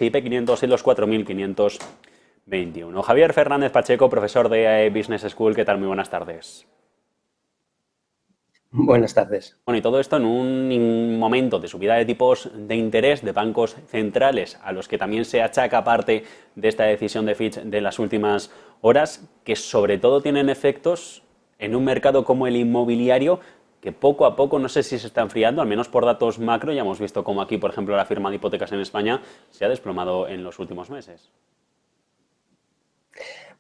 IP 500 y los 4.521. Javier Fernández Pacheco, profesor de Business School, ¿qué tal? Muy buenas tardes. Buenas tardes. Bueno, y todo esto en un momento de subida de tipos de interés de bancos centrales, a los que también se achaca parte de esta decisión de Fitch de las últimas horas, que sobre todo tienen efectos en un mercado como el inmobiliario, que poco a poco, no sé si se está enfriando, al menos por datos macro. Ya hemos visto cómo aquí, por ejemplo, la firma de hipotecas en España se ha desplomado en los últimos meses.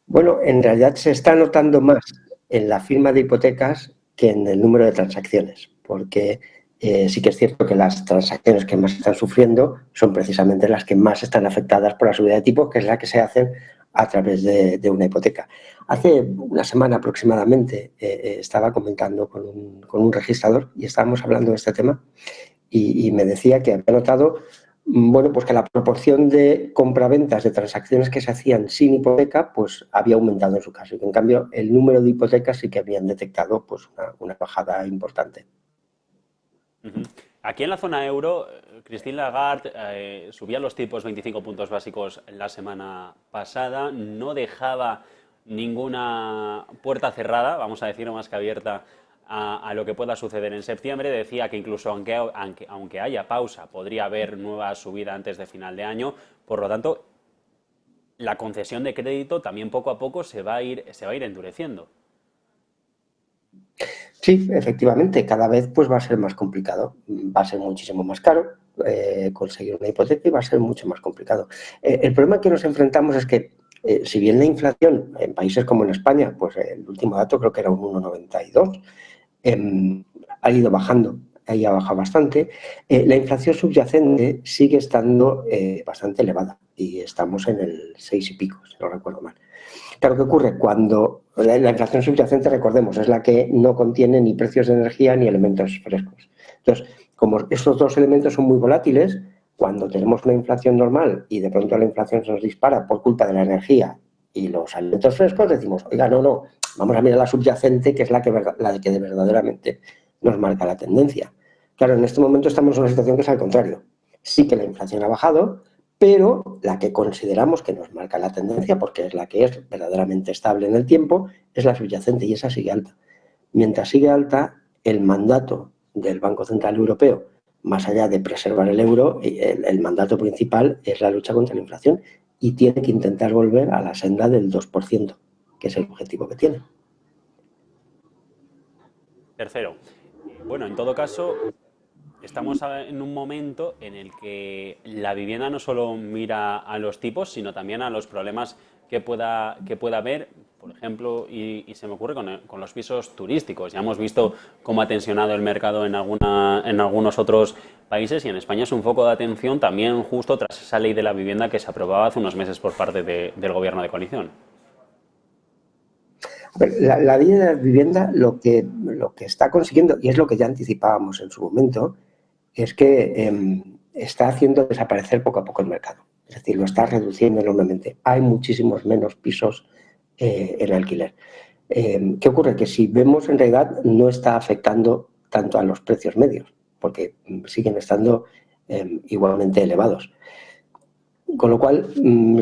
Bueno, en realidad se está notando más en la firma de hipotecas que en el número de transacciones, porque sí que es cierto que las transacciones que más están sufriendo son precisamente las que más están afectadas por la subida de tipos, que es la que se hacen a través de una hipoteca. Hace una semana aproximadamente estaba comentando con un registrador y estábamos hablando de este tema y me decía que había notado, bueno, pues que la proporción de compraventas de transacciones que se hacían sin hipoteca pues había aumentado en su caso, y que en cambio el número de hipotecas sí que habían detectado pues una bajada importante. Aquí en la zona euro, Christine Lagarde subía los tipos 25 puntos básicos la semana pasada, no dejaba ninguna puerta cerrada, vamos a decir, más que abierta a lo que pueda suceder en septiembre. Decía que incluso aunque haya pausa, podría haber nueva subida antes de final de año. Por lo tanto, la concesión de crédito también poco a poco se va a ir endureciendo. Sí, efectivamente, cada vez pues va a ser más complicado, va a ser muchísimo más caro conseguir una hipoteca y va a ser mucho más complicado. El problema que nos enfrentamos es que si bien la inflación en países como en España, pues el último dato creo que era un 1,92, ha ido bajando, ahí ha bajado bastante, la inflación subyacente sigue estando bastante elevada y estamos en el 6 y pico, si no recuerdo mal. Claro, ¿qué ocurre? Cuando la inflación subyacente, recordemos, es la que no contiene ni precios de energía ni elementos frescos. Entonces, como estos dos elementos son muy volátiles, cuando tenemos una inflación normal y de pronto la inflación se nos dispara por culpa de la energía y los alimentos frescos, decimos, oiga, no, vamos a mirar la subyacente, que es la que verdaderamente nos marca la tendencia. Claro, en este momento estamos en una situación que es al contrario. Sí que la inflación ha bajado, pero la que consideramos que nos marca la tendencia, porque es la que es verdaderamente estable en el tiempo, es la subyacente, y esa sigue alta. Mientras sigue alta, el mandato del Banco Central Europeo, más allá de preservar el euro, el mandato principal es la lucha contra la inflación, y tiene que intentar volver a la senda del 2%, que es el objetivo que tiene. Tercero, bueno, en todo caso, estamos en un momento en el que la vivienda no solo mira a los tipos, sino también a los problemas que pueda haber, por ejemplo, y se me ocurre con los pisos turísticos. Ya hemos visto cómo ha tensionado el mercado en algunos otros países, y en España es un foco de atención también justo tras esa ley de la vivienda que se aprobaba hace unos meses por parte del gobierno de coalición. La ley de la vivienda lo que está consiguiendo, y es lo que ya anticipábamos en su momento, es que está haciendo desaparecer poco a poco el mercado. Es decir, lo está reduciendo enormemente. Hay muchísimos menos pisos en alquiler. ¿Qué ocurre? Que si vemos, en realidad no está afectando tanto a los precios medios, porque siguen estando igualmente elevados. Con lo cual,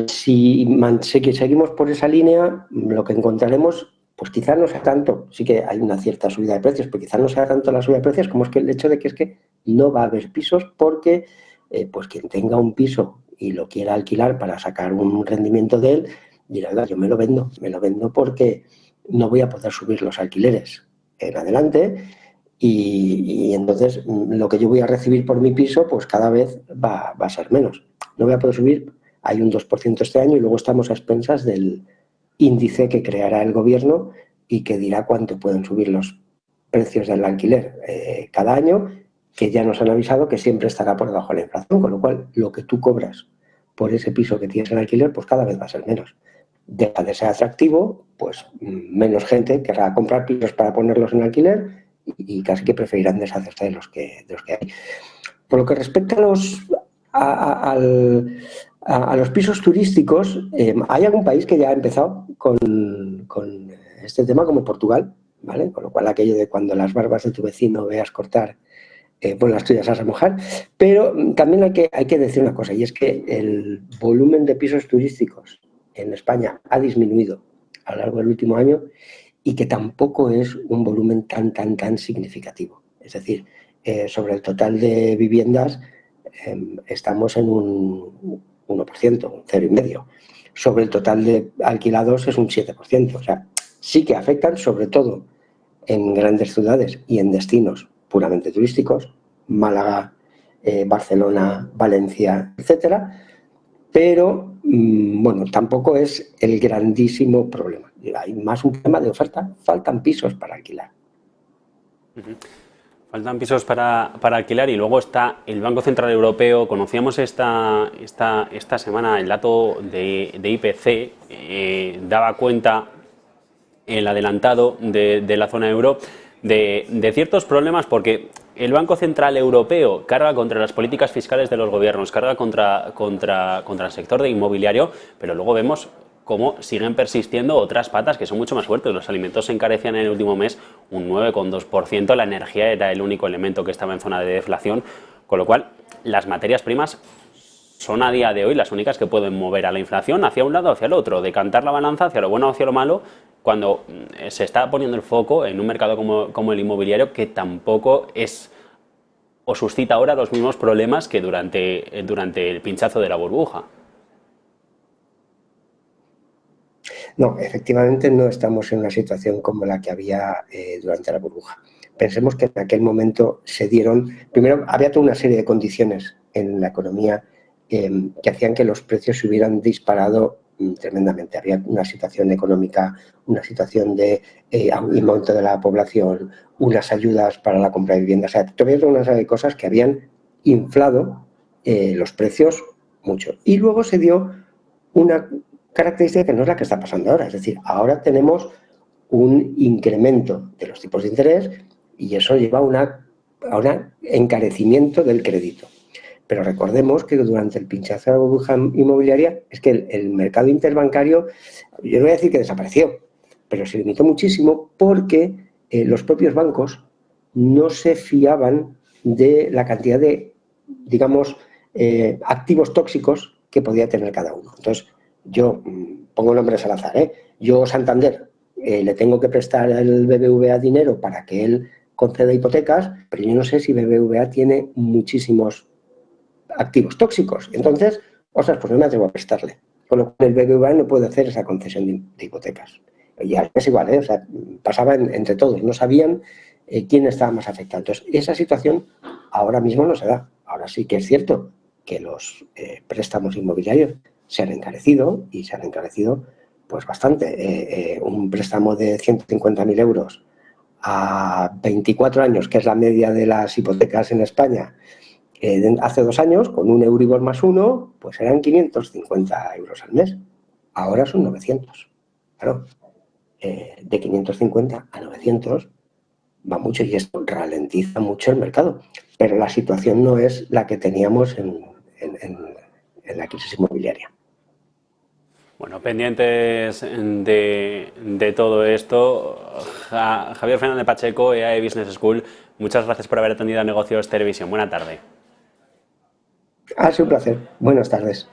si seguimos por esa línea, lo que encontraremos, pues quizás no sea tanto, sí que hay una cierta subida de precios, pero quizás no sea tanto la subida de precios como es que el hecho de que es que no va a haber pisos, porque pues quien tenga un piso y lo quiera alquilar para sacar un rendimiento de él, dirá, yo me lo vendo porque no voy a poder subir los alquileres en adelante, y entonces lo que yo voy a recibir por mi piso pues cada vez va a ser menos. No voy a poder subir, hay un 2% este año, y luego estamos a expensas del índice que creará el gobierno y que dirá cuánto pueden subir los precios del alquiler cada año, que ya nos han avisado que siempre estará por debajo de la inflación, con lo cual lo que tú cobras por ese piso que tienes en alquiler pues cada vez va a ser menos. Deja de ser atractivo, pues menos gente querrá comprar pisos para ponerlos en alquiler, y casi que preferirán deshacerse de los que hay. Por lo que respecta a los pisos turísticos, hay algún país que ya ha empezado con este tema, como Portugal, ¿vale? Con lo cual aquello de cuando las barbas de tu vecino veas cortar, bueno, las tuyas vas a mojar, pero también hay que decir una cosa, y es que el volumen de pisos turísticos en España ha disminuido a lo largo del último año y que tampoco es un volumen tan significativo. Es decir, sobre el total de viviendas estamos en un 1%, un 0,5%. Sobre el total de alquilados es un 7%. O sea, sí que afectan, sobre todo en grandes ciudades y en destinos puramente turísticos, Málaga, Barcelona, Valencia, etcétera, pero bueno, tampoco es el grandísimo problema. Hay más un tema de oferta, faltan pisos para alquilar. Faltan pisos para alquilar y luego está el Banco Central Europeo. Conocíamos esta semana el dato de IPC, daba cuenta el adelantado de la zona euro de ciertos problemas porque el Banco Central Europeo carga contra las políticas fiscales de los gobiernos, carga contra el sector de inmobiliario, pero luego vemos cómo siguen persistiendo otras patas que son mucho más fuertes. Los alimentos se encarecían en el último mes un 9,2%, la energía era el único elemento que estaba en zona de deflación, con lo cual las materias primas son a día de hoy las únicas que pueden mover a la inflación hacia un lado o hacia el otro, decantar la balanza hacia lo bueno o hacia lo malo, cuando se está poniendo el foco en un mercado como el inmobiliario que tampoco es o suscita ahora los mismos problemas que durante el pinchazo de la burbuja. No, efectivamente no estamos en una situación como la que había durante la burbuja. Pensemos que en aquel momento se dieron, primero había toda una serie de condiciones en la economía que hacían que los precios se hubieran disparado tremendamente. Había una situación económica, una situación de aumento de la población, unas ayudas para la compra de viviendas. O sea, todavía una serie de cosas que habían inflado los precios mucho. Y luego se dio una característica que no es la que está pasando ahora. Es decir, ahora tenemos un incremento de los tipos de interés y eso lleva a un encarecimiento del crédito. Pero recordemos que durante el pinchazo de la burbuja inmobiliaria es que el mercado interbancario, yo no voy a decir que desapareció, pero se limitó muchísimo porque los propios bancos no se fiaban de la cantidad de, digamos, activos tóxicos que podía tener cada uno. Entonces, yo pongo nombres al azar, yo Santander le tengo que prestar al BBVA dinero para que él conceda hipotecas, pero yo no sé si BBVA tiene muchísimos activos tóxicos. Entonces, ostras, pues no me atrevo a prestarle. Con lo cual el BBVA no puede hacer esa concesión de hipotecas. Y es igual, o sea, pasaba entre todos, no sabían quién estaba más afectado. Entonces, esa situación ahora mismo no se da. Ahora sí que es cierto que los préstamos inmobiliarios se han encarecido y se han encarecido pues bastante. Un préstamo de 150.000 euros a 24 años, que es la media de las hipotecas en España, hace 2 años, con un Euribor más 1, pues eran 550 euros al mes. Ahora son 900. Claro, de 550 a 900 va mucho y esto ralentiza mucho el mercado. Pero la situación no es la que teníamos en la crisis inmobiliaria. Bueno, pendientes de todo esto. Javier Fernández Pacheco, EAE Business School, muchas gracias por haber atendido a Negocios Televisión. Buena tarde. Ha sido un placer. Buenas tardes.